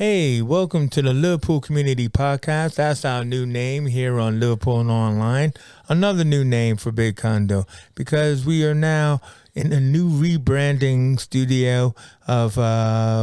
Hey, welcome to the Liverpool Community Podcast. That's our new name here on Liverpool Online. Another new name for Big Condo because we are now in a new rebranding studio of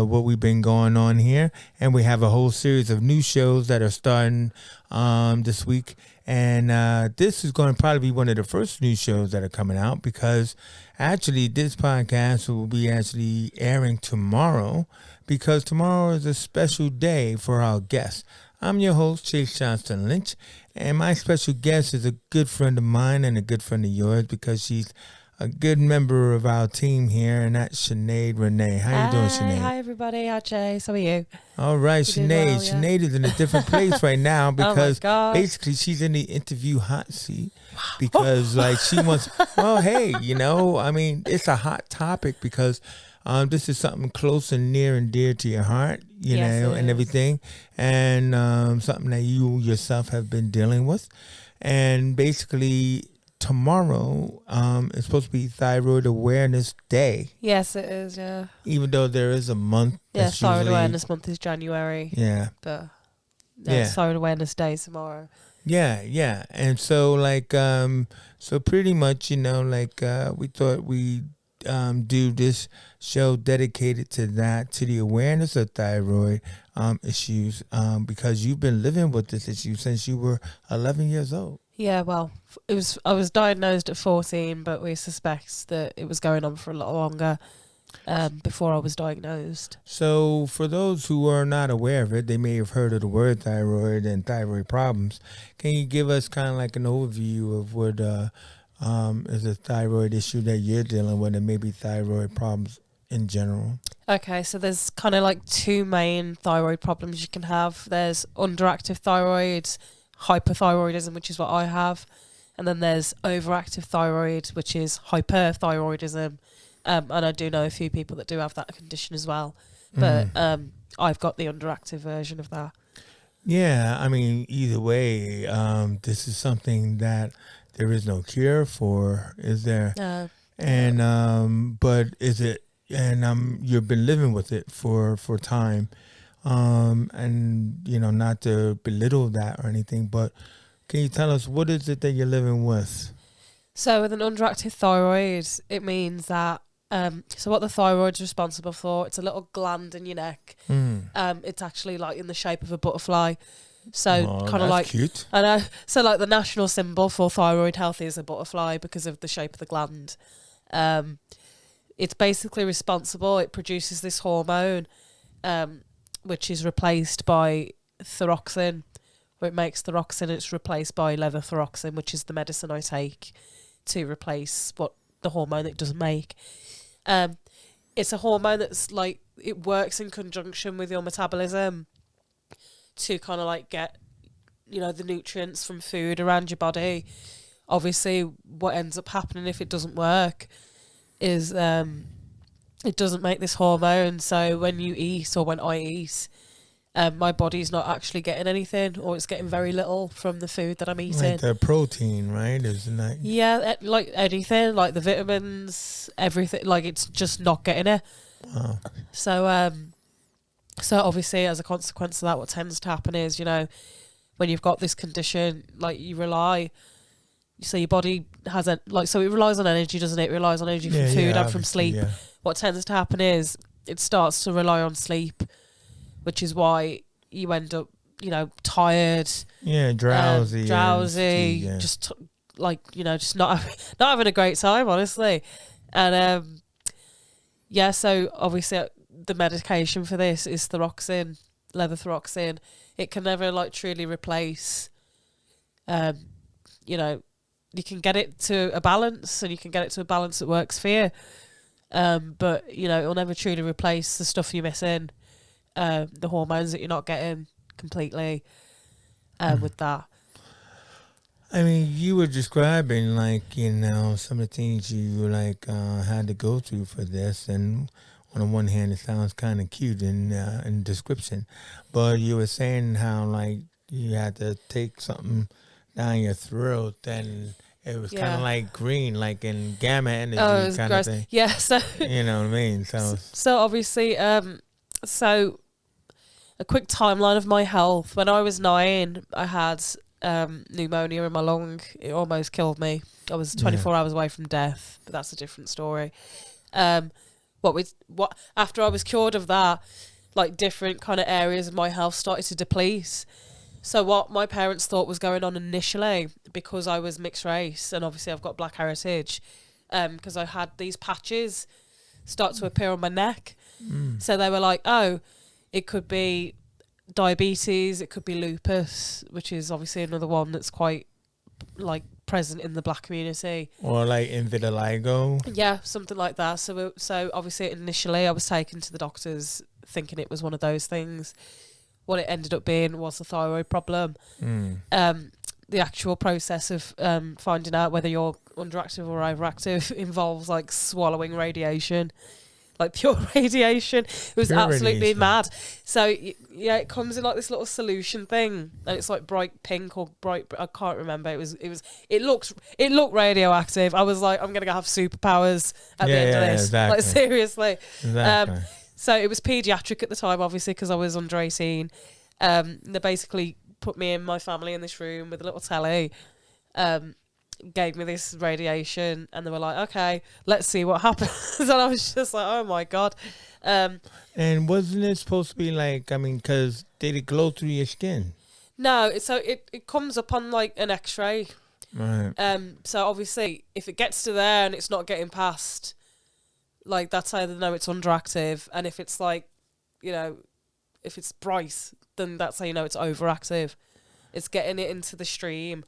what we've been going on here. And we have a whole series of new shows that are starting this week. And this is going to probably be one of the first new shows that are coming out because actually this podcast will be actually airing tomorrow because tomorrow is a special day for our guests. I'm your host, Johnston-Lynch, and my special guest is a good friend of mine and a good friend of yours because she's a good member of our team here, and that's Sinead Renaye. How you doing, Sinead? Hi, everybody. Hi, Chase. How are you? All right, You doing Sinead. well, yeah? Sinead is in a different place right now because gosh. basically she's in the interview hot seat because like she wants, well, hey, I mean, it's a hot topic because this is something close and near and dear to your heart, Yes, it and is. everything, and something that you yourself have been dealing with. And basically, tomorrow is supposed to be Thyroid Awareness Day, Yes, it is, yeah. even though there is a month. Yeah, that's Thyroid usually- Awareness Month is January, Yeah. but Yeah. Thyroid Awareness Day is tomorrow. Yeah. And so so pretty much, we thought we'd do this show dedicated to that, to the awareness of thyroid issues, because you've been living with this issue since you were 11 years old. Yeah, well, I was diagnosed at 14, but we suspect that it was going on for a lot longer before I was diagnosed. So for those who are not aware of it, they may have heard of the word thyroid and thyroid problems. Can you give us kind of like an overview of what is a thyroid issue that you're dealing with and maybe thyroid problems in general? Okay, so there's kind of like two main thyroid problems you can have. There's underactive thyroid, hyperthyroidism, which is what I have, and then there's overactive thyroid, which is hyperthyroidism. And I do know a few people that do have that condition as well, but I've got the underactive version of that. Yeah, I mean, either way, this is something that there is no cure for, is there? And but is it? And you've been living with it for time, and not to belittle that or anything, but can you tell us what is it that you're living with? So with an underactive thyroid, it means that so what the thyroid's responsible for, it's a little gland in your neck. It's actually like in the shape of a butterfly. So kind of like cute. I know. So like the national symbol for thyroid health is a butterfly because of the shape of the gland. It's basically responsible. It produces this hormone, which is replaced by thyroxine. Where it makes thyroxine, it's replaced by levothyroxine, which is the medicine I take to replace the hormone it doesn't make. It's a hormone that's like, it works in conjunction with your metabolism to kind of like get, the nutrients from food around your body. Obviously, what ends up happening if it doesn't work is it doesn't make this hormone. So when you eat or when I eat, my body's not actually getting anything, or it's getting very little from the food that I'm eating. Like the protein, right? Isn't that? Yeah, like anything, like the vitamins, everything, like it's just not getting it. Wow. So obviously, as a consequence of that, what tends to happen is, when you've got this condition, like you rely, so your body has so it relies on energy, doesn't it? It relies on energy from food and from sleep. Yeah. What tends to happen is it starts to rely on sleep, which is why you end up, tired. Yeah, drowsy. Yeah. Just just not having a great time, honestly. And so obviously the medication for this is thyroxine, levothyroxine. It can never truly replace. You can get it to a balance, and you can get it to a balance that works for you. But it'll never truly replace the stuff you're missing, the hormones that you're not getting completely. With that. I mean, you were describing some of the things you had to go through for this, and on the one hand, it sounds kind of cute in description, but you were saying how you had to take something down your throat, and it was kind of like green, like in gamma energy kind of thing. Yeah, so you know what I mean. So obviously, so a quick timeline of my health. When I was 9, I had pneumonia in my lung. It almost killed me. I was 24 hours away from death, but that's a different story. What after I was cured of that, like different kind of areas of my health started to deplete. So what my parents thought was going on initially, because I was mixed race and obviously I've got black heritage, because I had these patches start to appear on my neck. So they were like, oh, it could be diabetes, it could be lupus, which is obviously another one that's quite like present in the black community, or like vitiligo. Yeah, something like that. So obviously initially I was taken to the doctors thinking it was one of those things. What it ended up being was a thyroid problem. The actual process of finding out whether you're underactive or overactive involves like swallowing radiation, like pure radiation. It was Pure absolutely radiation. mad. So yeah, it comes in like this little solution thing, and it's like bright pink or bright. I can't remember. It looked radioactive. I was like, I'm gonna have superpowers at the end of this. Exactly. Like seriously. Exactly. So it was paediatric at the time, obviously, because I was under 18. They basically put me and my family in this room with a little telly, gave me this radiation, and they were like, okay, let's see what happens. And I was just like, oh my God. And wasn't it supposed to be like, I mean, because did it glow through your skin? No, so it comes up on like an x-ray. Right. So obviously, if it gets to there and it's not getting past, like that's how they know it's underactive. And if it's like, you know, if it's bright, then that's how you know it's overactive. It's getting it into the stream.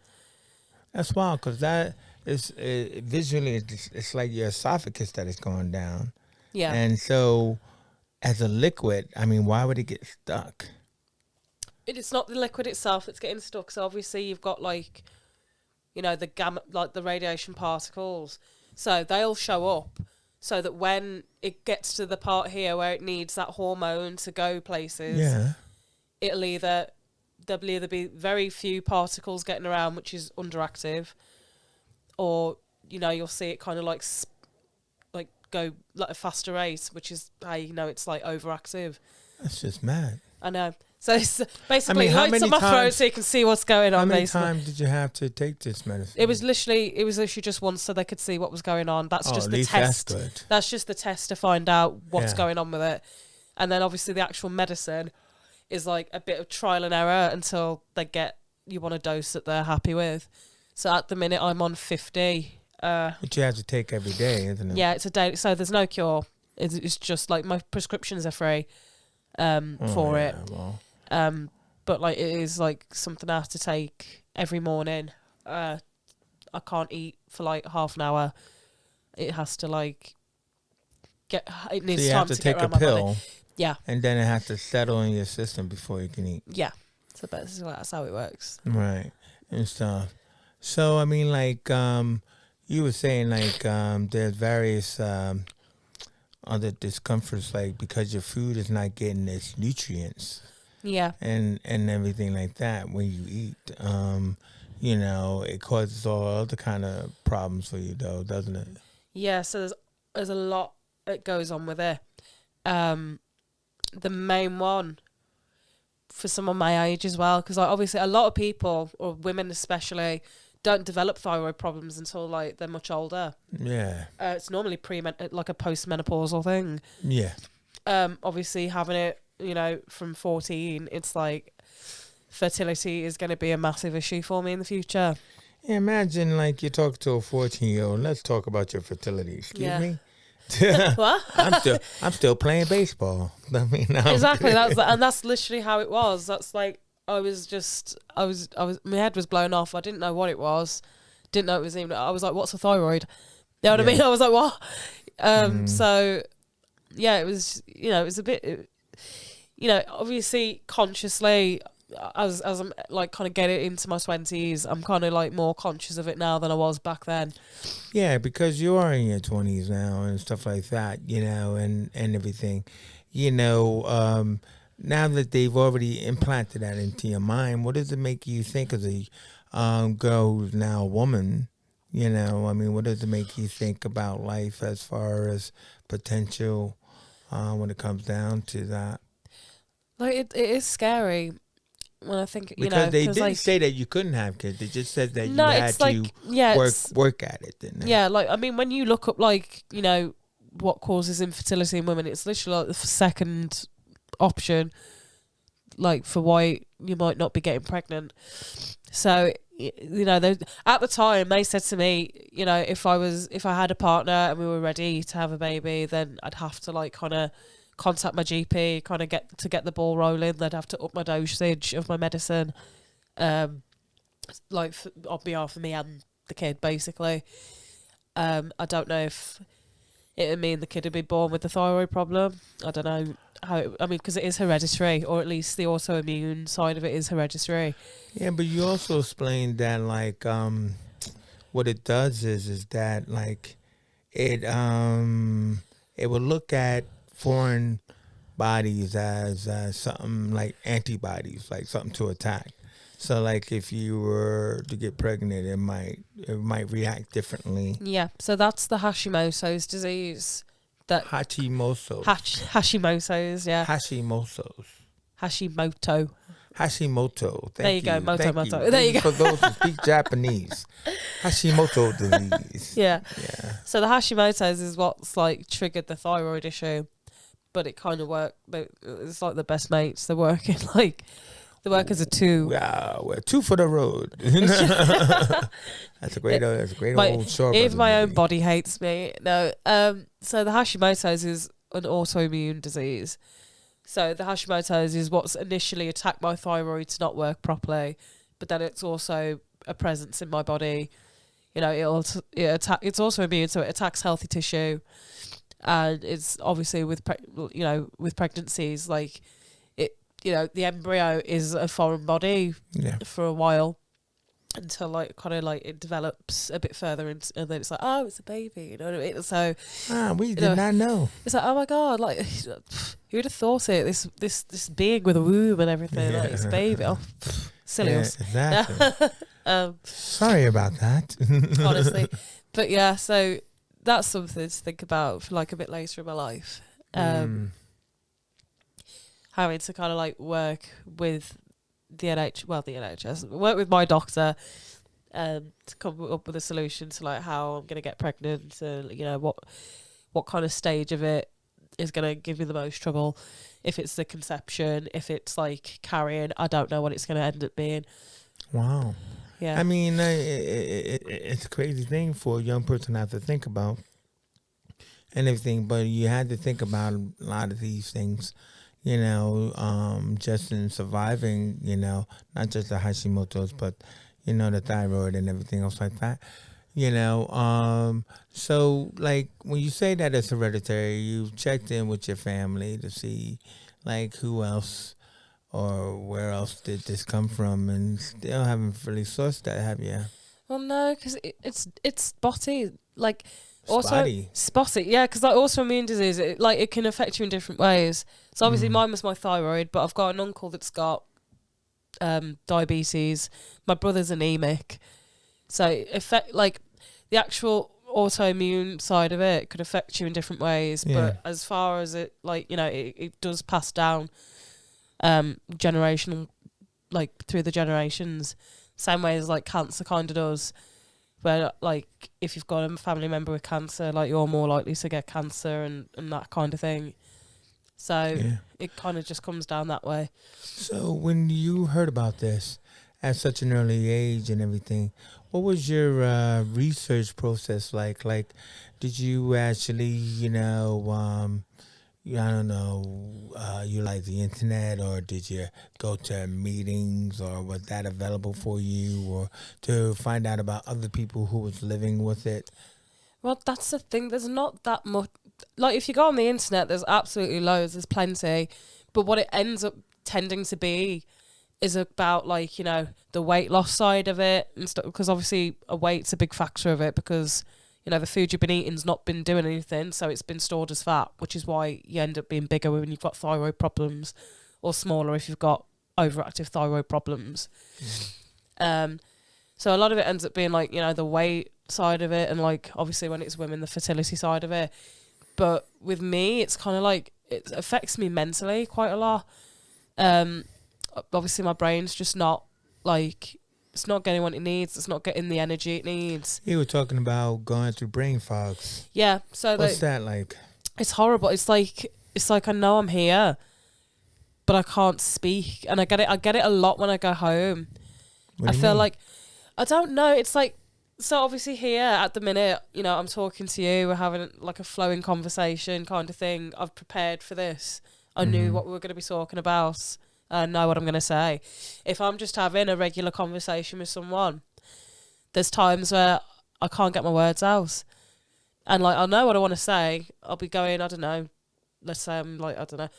That's wild, because that is visually, it's like your esophagus that is going down. Yeah. And so, as a liquid, I mean, why would it get stuck? It's not the liquid itself that's getting stuck. So obviously you've got like, you know, the gamma, like the radiation particles. So they'll show up so that when it gets to the part here where it needs that hormone to go places, there'll either be very few particles getting around, which is underactive, or, you know, you'll see it kind of like go like a faster rate, which is how you know it's like overactive. That's just mad. I know. So it's basically, how lights many on my throat times- so you can see what's going on. How many basically. times did you have to take this medicine? It was literally just once, so they could see what was going on. That's just at the least test. That's good. That's just the test to find out what's Yeah. going on with it. And then obviously the actual medicine is like a bit of trial and error until they get you on a dose that they're happy with. So at the minute I'm on 50. But you have to take every day, isn't it? Yeah, it's a day. So there's no cure. It's just like my prescriptions are free for it. Well, But like it is like something I have to take every morning. I can't eat for like half an hour. It has to like it needs so you time have to get take a around my body. pill, Yeah. and then it has to settle in your system before you can eat. Yeah. So that's how it works. Right. And stuff. So, I mean, like, you were saying, like, there's various other discomforts, like, because your food is not getting its nutrients Yeah. and everything like that when you eat. You know, it causes all other kind of problems for you, though, doesn't it? Yeah, so there's a lot that goes on with it. The main one for someone my age as well, because like, obviously a lot of people, or women especially, don't develop thyroid problems until like they're much older. Yeah. It's normally like a postmenopausal thing. Yeah. Obviously having it, you know, from 14, it's like fertility is going to be a massive issue for me in the future. Yeah, imagine, like, you're talking to a 14-year-old. Let's talk about your fertility. Excuse me? What? I'm still playing baseball. I mean, no, Exactly. That's literally how it was. That's like I was my head was blown off. I didn't know what it was. Didn't know it was even. I was like, "What's a thyroid?" You know what I mean? I was like, "What?" So yeah, it was. You know, it was a bit. You know, obviously, consciously, as I'm like kind of getting into my 20s, I'm kind of like more conscious of it now than I was back then. Yeah, because you are in your 20s now and stuff like that, you know, and everything. You know, now that they've already implanted that into your mind, what does it make you think as a girl who's now a woman? You know, I mean, what does it make you think about life as far as potential when it comes down to that? Like it is scary when I think, you Because know, they didn't like, say that you couldn't have kids. They just said that no, you had it's like, to yeah, it's, work at it, didn't they? yeah, like, I mean, when you look up, like, you know, what causes infertility in women, it's literally like the second option, like, for why you might not be getting pregnant. So, you know, at the time they said to me, you know, if I had a partner and we were ready to have a baby, then I'd have to, like, kind of contact my GP, kind of get the ball rolling. They'd have to up my dosage of my medicine, like, on behalf of me and the kid, basically. I don't know if it would mean the kid would be born with the thyroid problem. I don't know how. I mean, because it is hereditary, or at least the autoimmune side of it is hereditary. Yeah, but you also explained that, like, what it does is that, like, it will look at foreign bodies as something like antibodies, like something to attack. So, like, if you were to get pregnant, it might react differently. Yeah, so that's the Hashimoto's disease. That Hashimoto's. Hashimoto's, yeah. Hashimoto's. Hashimoto. Hashimoto. There you go, Thank moto. you. There you go. For those who speak Japanese, Hashimoto disease. Yeah. Yeah. So the Hashimoto's is what's, like, triggered the thyroid issue, but it kind of worked. It's like the best mates. They're working like. They work as a two. Yeah, we're two for the road. That's a great old short. Even my own body hates me. No. So the Hashimoto's is an autoimmune disease. So the Hashimoto's is what's initially attacked my thyroid to not work properly, but then it's also a presence in my body. You know, it's also immune, so it attacks healthy tissue, and it's obviously with pregnancies, like, you know, the embryo is a foreign body for a while until, like, kind of like it develops a bit further, and then it's like, oh, it's a baby, you know what I mean? So we did not know. It's like, oh my god, like, who would have thought it? This being with a womb and everything, like, it's a baby. Oh, silly us. Exactly. Sorry about that. Honestly, but yeah, so that's something to think about for, like, a bit later in my life. Having to kind of, like, work with the NHS, work with my doctor, to come up with a solution to, like, how I'm going to get pregnant, you know, what kind of stage of it is going to give me the most trouble. If it's the conception, if it's, like, carrying, I don't know what it's going to end up being. Wow. Yeah. I mean, it's a crazy thing for a young person to have to think about and everything, but you had to think about a lot of these things, you know, just in surviving, you know, not just the Hashimoto's, but, you know, the thyroid and everything else like that, you know. So, like, when you say that it's hereditary, you've checked in with your family to see, like, who else or where else did this come from, and still haven't really sourced that, have you? Well, no, because it's spotty, like, Spotty, yeah, because, like, autoimmune disease, it can affect you in different ways. So obviously mine was my thyroid, but I've got an uncle that's got diabetes. My brother's anemic, so the actual autoimmune side of it could affect you in different ways. Yeah. But as far as it, like, you know, it does pass down generational, like, through the generations, same way as, like, cancer kind of does. Where, like, if you've got a family member with cancer, like, you're more likely to get cancer and that kind of thing. So it kind of just comes down that way. So when you heard about this at such an early age and everything, what was your research process like? Like, did you actually, you know, I don't know, you like the internet, or did you go to meetings, or was that available for you, or to find out about other people who was living with it? Well, that's the thing. There's not that much. Like, if you go on the internet, there's absolutely loads. There's plenty. But what it ends up tending to be is about, like, you know, the weight loss side of it and stuff. Because obviously a weight's a big factor of it, because, you know, the food you've been eating's not been doing anything, so it's been stored as fat, which is why you end up being bigger when you've got thyroid problems, or smaller if you've got overactive thyroid problems. So a lot of it ends up being, like, you know, the weight side of it, and, like, obviously when it's women, the fertility side of it. But with me, it's kind of like, it affects me mentally quite a lot. Obviously my brain's just not like, it's not getting what it needs. It's not getting the energy it needs. You were talking about going through brain fogs. Yeah. So What's that like? it's horrible. It's like I know I'm here, but I can't speak. And I get it a lot when I go home. What do you feel mean? like, I don't know. It's like, so obviously here at the minute, you know, I'm talking to you. We're having like a flowing conversation kind of thing. I've prepared for this. I knew what we were going to be talking about. I know what I'm going to say. If I'm just having a regular conversation with someone, there's times where I can't get my words out. And like, I know what I want to say. I'll be going, I don't know, let's say I'm like, I don't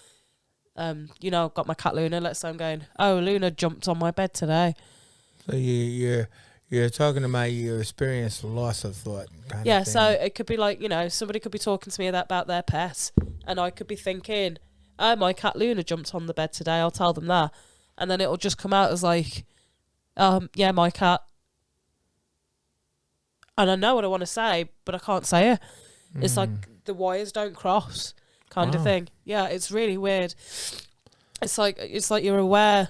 know, you know, I've got my cat Luna. Let's say I'm going, oh, Luna jumped on my bed today. So you're talking about your experience of loss of thought. Kind Yeah, of thing. so it could be like, you know, somebody could be talking to me about their pet, and I could be thinking, oh, my cat Luna jumped on the bed today. I'll tell them that. And then it'll just come out as like, yeah, my cat. And I know what I want to say, but I can't say it. It's like the wires don't cross kind of Wow. thing. Yeah, it's really weird. It's like you're aware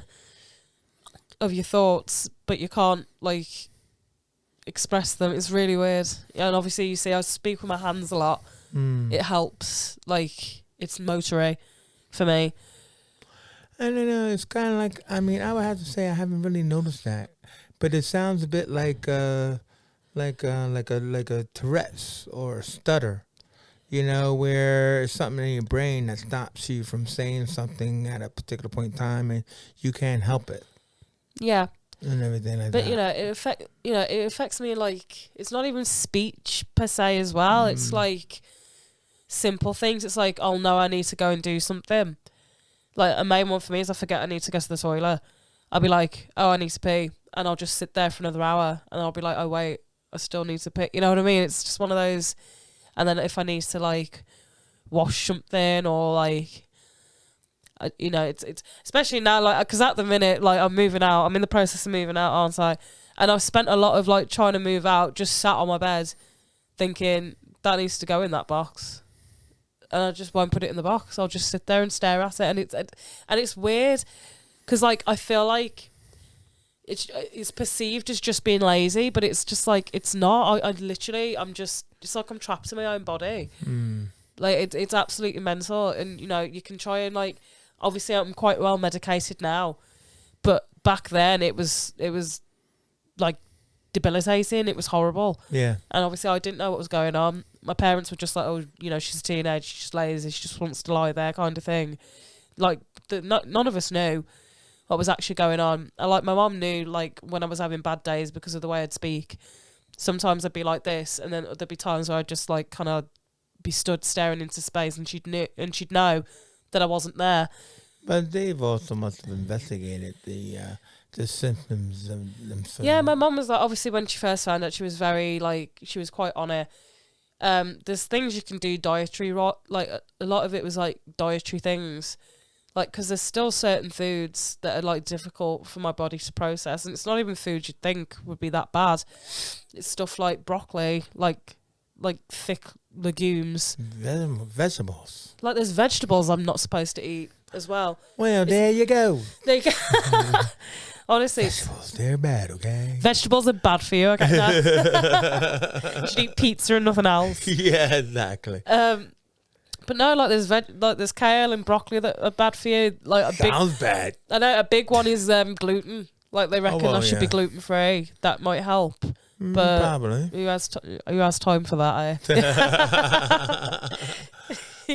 of your thoughts, but you can't like express them. It's really weird. Yeah, and obviously you see I speak with my hands a lot. It helps. Like, it's motory for me. I don't know. It's kind of like, I mean, I would have to say I haven't really noticed that, but it sounds a bit like a Tourette's or a stutter. You know, where it's something in your brain that stops you from saying something at a particular point in time, and you can't help it, Yeah. and everything like But that. it affects me like, it's not even speech per se as well. It's like simple things. It's like, oh no, I need to go and do something. Like, a main one for me is I forget I need to go to the toilet. I'll be like, oh, I need to pee, and I'll just sit there for another hour, and I'll be like, oh wait, I still need to pee. You know what I mean? It's just one of those. And then if I need to like wash something, or like, you know, it's especially now, like, because at the minute, like, I'm moving out. I'm in the process of moving out, aren't I? And I've spent a lot of like trying to move out, just sat on my bed, thinking that needs to go in that box, and I just won't put it in the box. I'll just sit there and stare at it, and it's weird, because like I feel like it's perceived as just being lazy, but it's just like, it's not. I literally, it's like I'm trapped in my own body. Like, it's absolutely mental. And you know, you can try and like, obviously I'm quite well medicated now, but back then it was like debilitating. It was horrible. Yeah. And obviously I didn't know what was going on. My parents were just like, oh, you know, she's a teenager, she's just lazy, she just wants to lie there kind of thing. Like, none of us knew what was actually going on. And like, my mum knew, like, when I was having bad days because of the way I'd speak. Sometimes I'd be like this, and then there'd be times where I'd just like kind of be stood staring into space, and she'd know that I wasn't there. But they've also must have investigated the symptoms of themselves. Yeah, my mum was like, obviously when she first found out, she was very like, she was quite on it. There's things you can do dietary, like a lot of it was like dietary things, like, because there's still certain foods that are like difficult for my body to process, and it's not even food you'd think would be that bad. It's stuff like broccoli, like thick legumes, Vegetables. like there's vegetables I'm not supposed to eat as well. Well, there you go. They honestly, Vegetables, they're bad, okay? vegetables are bad for you. I get that. You should eat pizza and nothing else. Yeah, exactly. But no, like there's kale and broccoli that are bad for you. Like Sounds bad. I know a big one is gluten. Like, they reckon I should be gluten free. That might help. But Probably. who has time for that?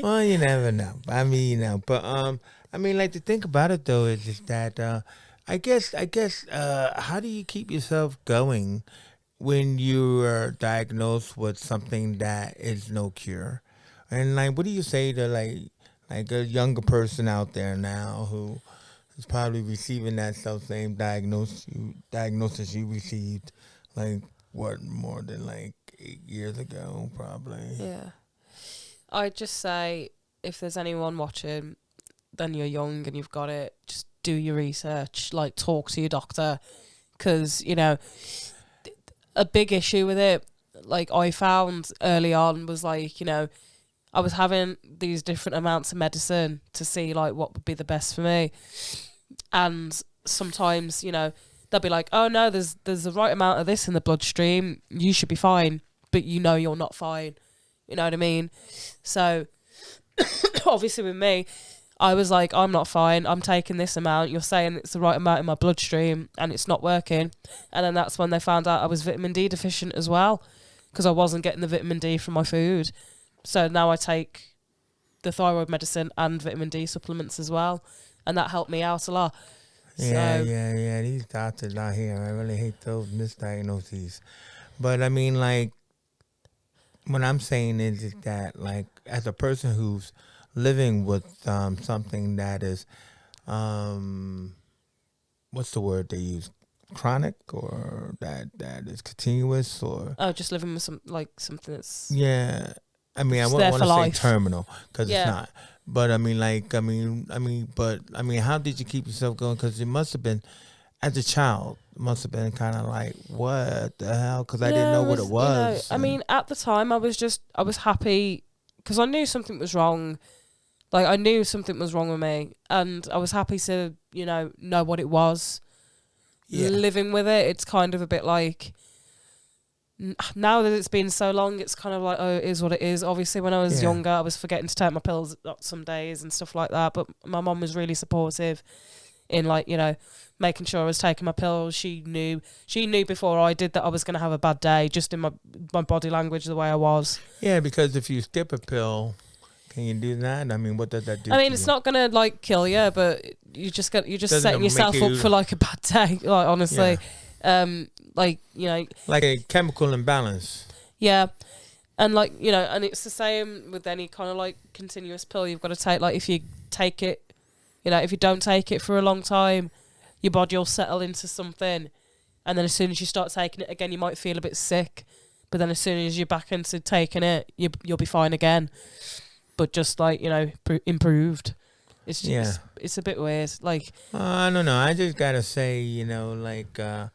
Well, you never know. I mean, you know, but I mean, like, to think about it though is just that I guess how do you keep yourself going when you are diagnosed with something that is no cure? And like, what do you say to like a younger person out there now who is probably receiving that same diagnosis you received, like, what, more than like 8 years ago, probably? Yeah. I'd just say, if there's anyone watching, then you're young and you've got it, just do your research, like, talk to your doctor, because, you know, a big issue with it, like, I found early on was, like, you know, I was having these different amounts of medicine to see like what would be the best for me. And sometimes, you know, they'll be like, oh no, there's the right amount of this in the bloodstream, you should be fine, but you know you're not fine. You know what I mean? So obviously with me, I was like, I'm not fine, I'm taking this amount, you're saying it's the right amount in my bloodstream and it's not working. And then that's when they found out I was vitamin D deficient as well, because I wasn't getting the vitamin D from my food. So now I take the thyroid medicine and vitamin D supplements as well, and that helped me out a lot. Yeah, So, yeah. These doctors out here, I really hate those misdiagnoses. But I mean, like, what I'm saying is that, like, as a person who's living with something that is, what's the word they use? Chronic, or that is continuous, or just living with something that's yeah. I mean, I it's wouldn't there want for to say life. terminal because Yeah. it's not. But I mean, like, how did you keep yourself going? Because it must have been, as a child, it must have been kind of like, what the hell? Because I didn't know what it You know, was. I mean, at the time, I was happy because I knew something was wrong. Like, I knew something was wrong with me, and I was happy to, you know what it was. Yeah. Living with it, it's kind of a bit like, now that it's been so long, it's kind of like, oh, it is what it is. Obviously, when I was younger, I was forgetting to take my pills some days and stuff like that, but my mum was really supportive in, like, you know, making sure I was taking my pills. She knew before I did that I was going to have a bad day, just in my body language, the way I was. Yeah, because if you skip a pill, can you do that? I mean, what does that do? I mean, it's not going to, like, kill you, but you're just Doesn't setting it yourself make up you- for, like, a bad day, like, honestly. Like, you know, like a chemical imbalance. yeah. And, like, you know, and it's the same with any kind of, like, continuous pill you've got to take. Like, if you take it, you know, if you don't take it for a long time, your body will settle into something. And then as soon as you start taking it again, you might feel a bit sick. But then as soon as you're back into taking it, you'll be fine again. But just, like, you know, improved. It's just, it's a bit weird. Like, I don't know. I just got to say, you know, like, for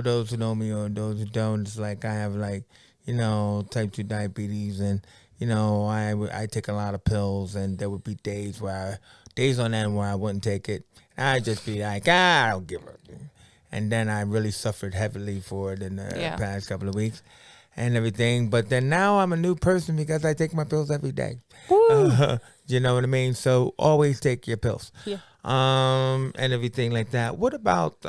those who know me or those who don't, it's like I have, like, you know, type 2 diabetes, and, you know, I take a lot of pills, and there would be days on end where I wouldn't take it. I'd just be like, I don't give a. And then I really suffered heavily for it in the past couple of weeks and everything. But then now I'm a new person because I take my pills every day. You know what I mean? So always take your pills. Yeah. And everything like that. What about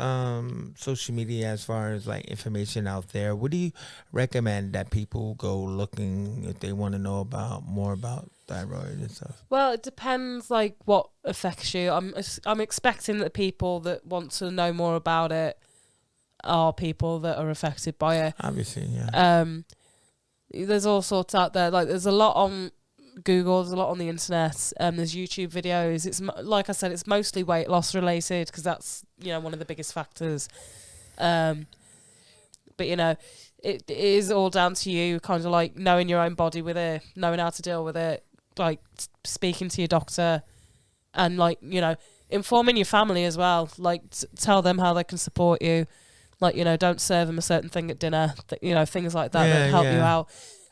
social media as far as, like, information out there? What do you recommend that people go looking if they want to know more about thyroid and stuff? Well, it depends, like, what affects you. I'm expecting that people that want to know more about it are people that are affected by it. Obviously, yeah. There's all sorts out there. Like, there's a lot on Google, there's a lot on the internet, there's YouTube videos. It's like I said, it's mostly weight loss related because that's, you know, one of the biggest factors. But, you know, it is all down to you, kind of like knowing your own body with it, knowing how to deal with it, like speaking to your doctor, and, like, you know, informing your family as well. Like, tell them how they can support you. Like, you know, don't serve them a certain thing at dinner. You know, things like that that help you out.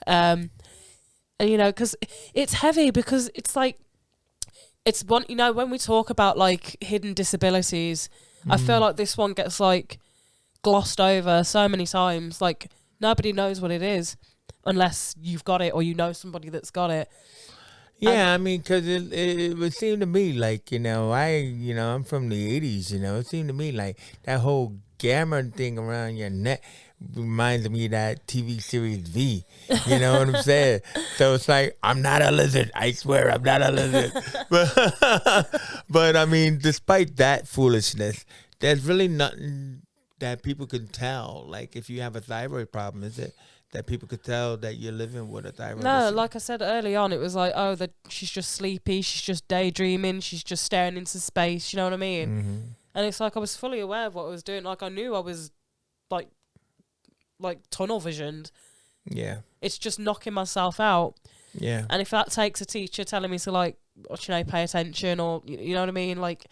And, you know, because it's heavy, because it's like, it's one, you know, when we talk about, like, hidden disabilities, I feel like this one gets, like, glossed over so many times. Like, nobody knows what it is unless you've got it or you know somebody that's got it. Yeah, I mean, because it would seem to me like, you know, I'm from the 80s, you know, it seemed to me like that whole gamma thing around your neck reminds me of that TV series V. You know what I'm saying? So it's like, I'm not a lizard. I swear I'm not a lizard. But I mean, despite that foolishness, there's really nothing that people can tell. Like, if you have a thyroid problem, is it that people could tell that you're living with a thyroid No, issue? like I said early on, it was like, oh, she's just sleepy, she's just daydreaming, she's just staring into space, you know what I mean? Mm-hmm. And it's like I was fully aware of what I was doing. Like, I knew I was, like tunnel visioned. Yeah. It's just knocking myself out. Yeah. And if that takes a teacher telling me to, like, you know, pay attention, or, you know what I mean? Like,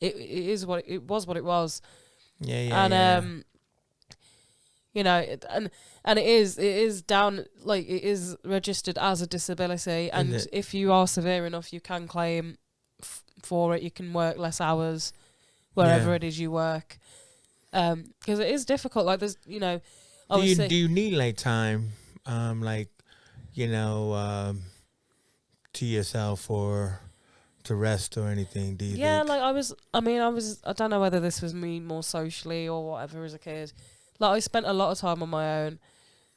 it was what it was. Yeah. And, And it is down, like, it is registered as a disability, and if you are severe enough, you can claim for it. You can work less hours wherever it is you work, because it is difficult. Like, there's, obviously, do you need like time, like, to yourself or to rest or anything? Do you think? like I don't know whether this was me more socially or whatever as a kid. Like, I spent a lot of time on my own,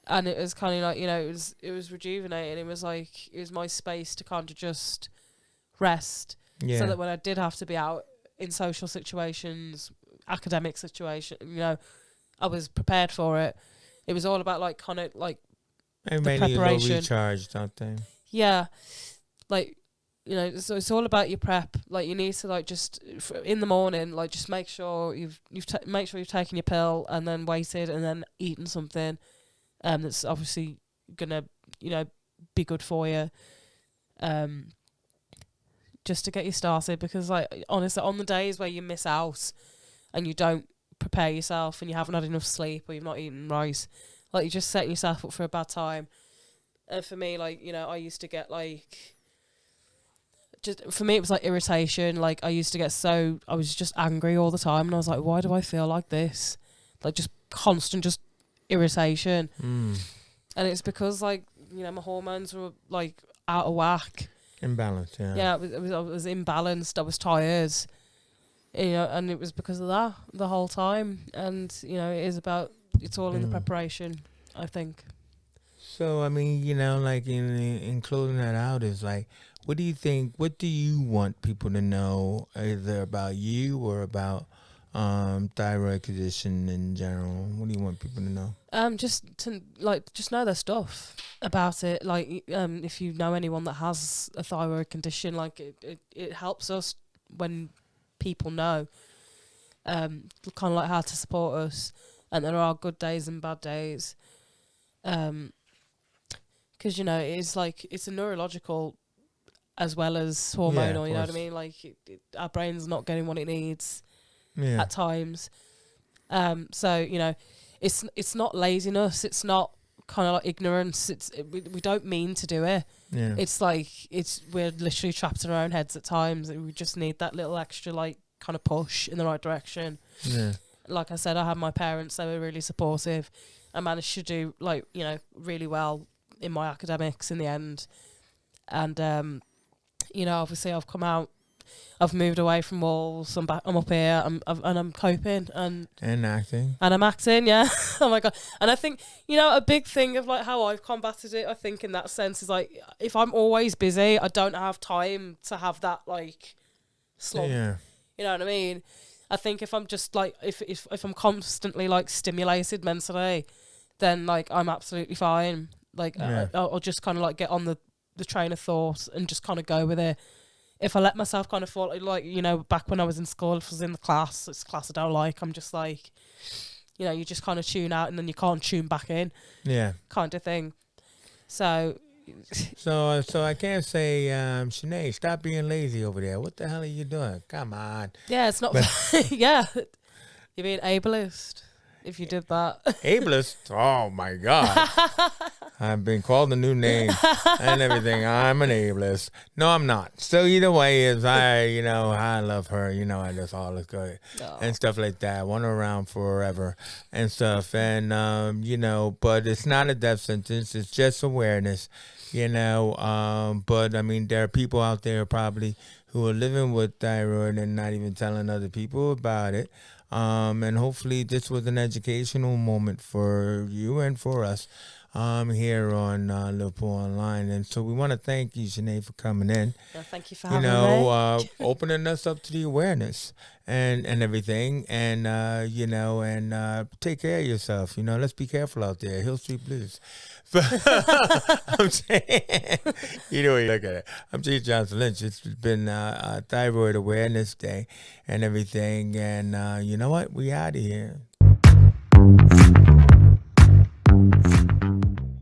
and it was kind of like, it was rejuvenating. It was like, it was my space to kind of just rest, so that when I did have to be out in social situations, academic situation, I was prepared for it. It was all about, like, kind of like the preparation. Recharged, don't they? Yeah, like, so it's all about your prep. Like, you need to, like, just in the morning, like, just make sure you've taken your pill, and then waited, and then eaten something that's obviously gonna be good for you, just to get you started. Because, like, honestly, on the days where you miss out and you don't prepare yourself and you haven't had enough sleep or you've not eaten right, like, you're just setting yourself up for a bad time. And for me, like, I used to get, like, for me, it was like irritation. Like, I was just angry all the time, and I was like, why do I feel like this? Like, just constant, just irritation. And it's because, like, my hormones were, like, out of whack. Imbalanced, yeah. Yeah, I was imbalanced. I was tired, and it was because of that the whole time. And, it's all in the preparation, I think. So, I mean, like, in closing that out is like, what do you want people to know, either about you or about thyroid condition in general? What do you want people to know? Just know their stuff about it. Like, if you know anyone that has a thyroid condition, like, it helps us when people know, kind of like how to support us. And there are good days and bad days. Because, it's like, it's a neurological as well as hormonal, you know what I mean? Like, our brain's not getting what it needs at times. So, it's not laziness. It's not kind of like ignorance. We don't mean to do it. Yeah. It's like, we're literally trapped in our own heads at times. We just need that little extra, like, kind of push in the right direction. Yeah. Like I said, I had my parents. They were really supportive. I managed to do, like, really well in my academics in the end. And, obviously I've come out, I've moved away from walls. I'm up here. I'm coping and acting. And I'm acting, yeah. Oh my God. And I think, a big thing of, like, how I've combated it, I think, in that sense, is, like, if I'm always busy, I don't have time to have that, like, slump. Yeah. You know what I mean? I think if I'm just, like, if I'm constantly, like, stimulated mentally, then, like, I'm absolutely fine. Like, I'll just kind of, like, get on the train of thought and just kind of go with it. If I let myself kind of fall, like, back when I was in school, if I was in the class, it's a class I don't like, I'm just like, you just kind of tune out and then you can't tune back in. Yeah. Kind of thing. So I can't say, Sinead, stop being lazy over there. What the hell are you doing? Come on. Yeah, it's not. Yeah. You're being ableist if you did that. Ableist? Oh, my God. I've been called a new name and everything. I'm an ableist. No, I'm not. So either way is I love her. I just all is good and stuff like that. I want her around forever and stuff. And, but it's not a death sentence. It's just awareness, But, I mean, there are people out there probably who are living with thyroid and not even telling other people about it. And hopefully this was an educational moment for you and for us. Here on Liverpool Online. And so we want to thank you, Sinead, for coming in. Well, thank you for having me. Opening us up to the awareness and everything. And, take care of yourself. Let's be careful out there. Hill Street Blues. I'm saying, you look at it. I'm Johnston-Lynch. It's been Thyroid Awareness Day and everything. And you know what? We out of here.